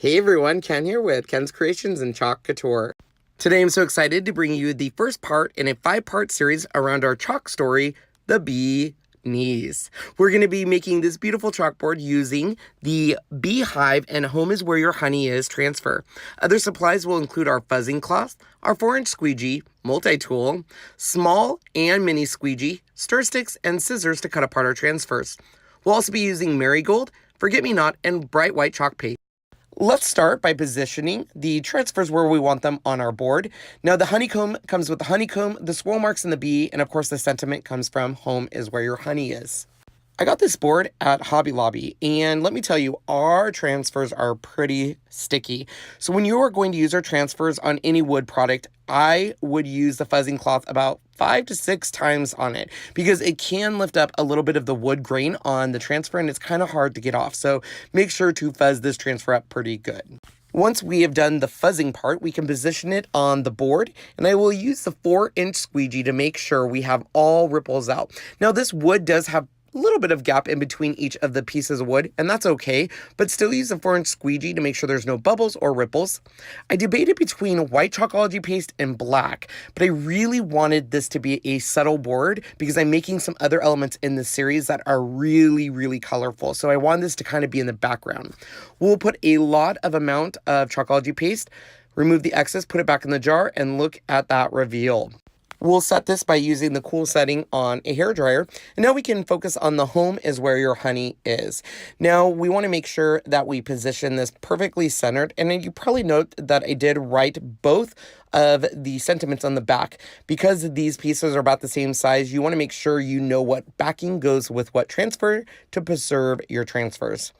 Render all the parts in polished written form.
Hey everyone, Ken here with Ken's Creations and Chalk Couture. Today I'm so excited to bring you the first part in a 5-part series around our chalk story, the bee knees. We're going to be making this beautiful chalkboard using the Beehive and Home is Where Your Honey Is transfer. Other supplies will include our fuzzing cloth, our 4-inch squeegee, multi-tool, small and mini squeegee, stir sticks, and scissors to cut apart our transfers. We'll also be using marigold, forget-me-not, and bright white chalk paste. Let's start by positioning the transfers where we want them on our board. Now, the honeycomb comes with the honeycomb, the swirl marks, and the bee, and of course the sentiment comes from home is where your honey is. I got this board at Hobby Lobby, and let me tell you, our transfers are pretty sticky. So when you are going to use our transfers on any wood product, I would use the fuzzing cloth about 5 to 6 times on it because it can lift up a little bit of the wood grain on the transfer and it's kind of hard to get off. So make sure to fuzz this transfer up pretty good. Once we have done the fuzzing part, we can position it on the board, and I will use the 4-inch squeegee to make sure we have all ripples out. Now, this wood does have a little bit of gap in between each of the pieces of wood, and that's okay, but still use a 4-inch squeegee to make sure there's no bubbles or ripples. I debated between white chalkology paste and black, but I really wanted this to be a subtle board because I'm making some other elements in this series that are really colorful, so I want this to kind of be in the background. We'll put a lot of amount of chalkology paste, remove the excess, put it back in the jar, and look at that reveal. We'll set this by using the cool setting on a hairdryer. And now we can focus on the home is where your honey is. Now we want to make sure that we position this perfectly centered. And then you probably note that I did write both of the sentiments on the back. Because these pieces are about the same size, you want to make sure you know what backing goes with what transfer to preserve your transfers.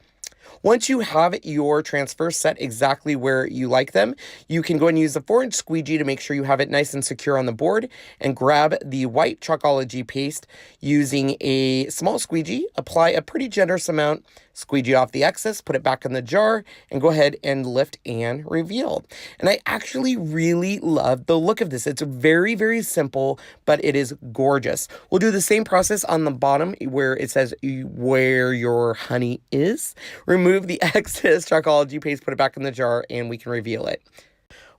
Once you have your transfers set exactly where you like them, you can go and use the 4-inch squeegee to make sure you have it nice and secure on the board, and grab the white chalkology paste using a small squeegee, apply a pretty generous amount, squeegee off the excess, put it back in the jar, and go ahead and lift and reveal. And I actually really love the look of this. It's very simple, but it is gorgeous. We'll do the same process on the bottom where it says where your honey is. Remove the excess chalkology paste, put it back in the jar, and we can reveal it.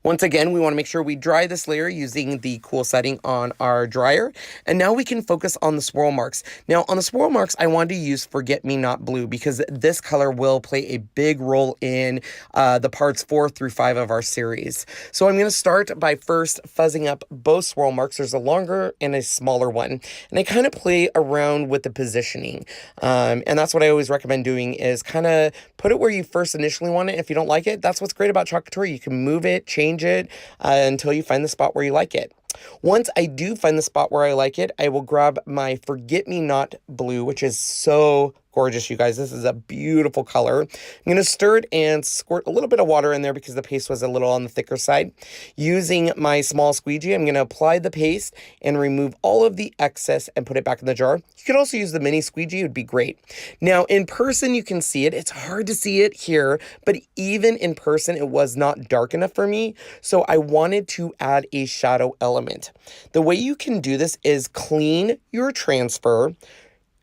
Once again, we want to make sure we dry this layer using the cool setting on our dryer. And now we can focus on the swirl marks. Now on the swirl marks, I wanted to use Forget Me Not Blue because this color will play a big role in the parts 4 through 5 of our series. So I'm going to start by first fuzzing up both swirl marks. There's a longer and a smaller one. And I kind of play around with the positioning. And that's what I always recommend doing is kind of put it where you first initially want it. If you don't like it, that's what's great about Chalk Couture. You can move it, change it until you find the spot where you like it. Once I do find the spot where I like it, I will grab my Forget Me Not Blue, which is so gorgeous, you guys. This is a beautiful color. I'm going to stir it and squirt a little bit of water in there because the paste was a little on the thicker side. Using my small squeegee, I'm going to apply the paste and remove all of the excess and put it back in the jar. You can also use the mini squeegee. It would be great. Now, in person, you can see it. It's hard to see it here, but even in person, it was not dark enough for me. So I wanted to add a shadow element. The way you can do this is clean your transfer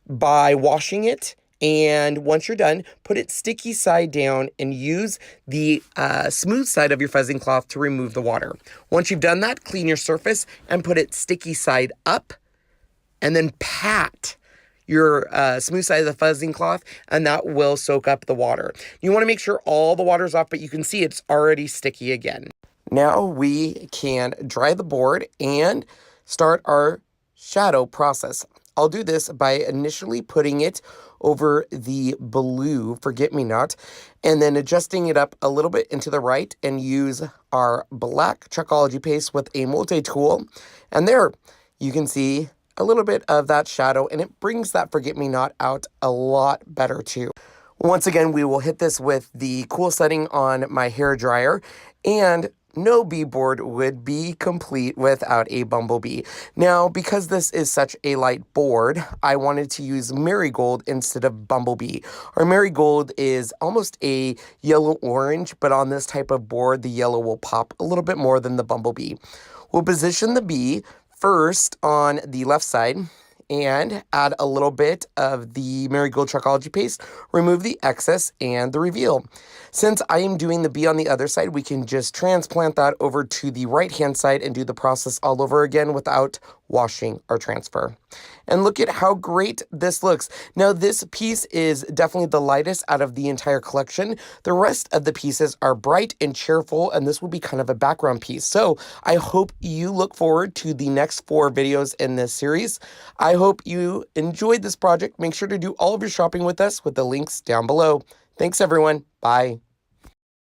by washing it. And once you're done, put it sticky side down and use the smooth side of your fuzzing cloth to remove the water. Once you've done that, clean your surface and put it sticky side up, and then pat your smooth side of the fuzzing cloth, and that will soak up the water. You want to make sure all the water's off, but you can see it's already sticky again. Now we can dry the board and start our shadow process. I'll do this by initially putting it over the blue Forget Me Not and then adjusting it up a little bit into the right and use our black chalkology paste with a multi-tool. And there you can see a little bit of that shadow, and it brings that Forget Me Not out a lot better too. Once again, we will hit this with the cool setting on my hair dryer, and no bee board would be complete without a bumblebee. Now, because this is such a light board, I wanted to use marigold instead of bumblebee. Our marigold is almost a yellow-orange, but on this type of board, the yellow will pop a little bit more than the bumblebee. We'll position the bee first on the left side and add a little bit of the Marigold Chalkology paste, remove the excess and the reveal. Since I am doing the bee on the other side, we can just transplant that over to the right-hand side and do the process all over again without washing our transfer. And look at how great this looks. Now, this piece is definitely the lightest out of the entire collection. The rest of the pieces are bright and cheerful, and this will be kind of a background piece. So I hope you look forward to the next 4 videos in this series. I hope you enjoyed this project. Make sure to do all of your shopping with us with the links down below. Thanks, everyone. Bye.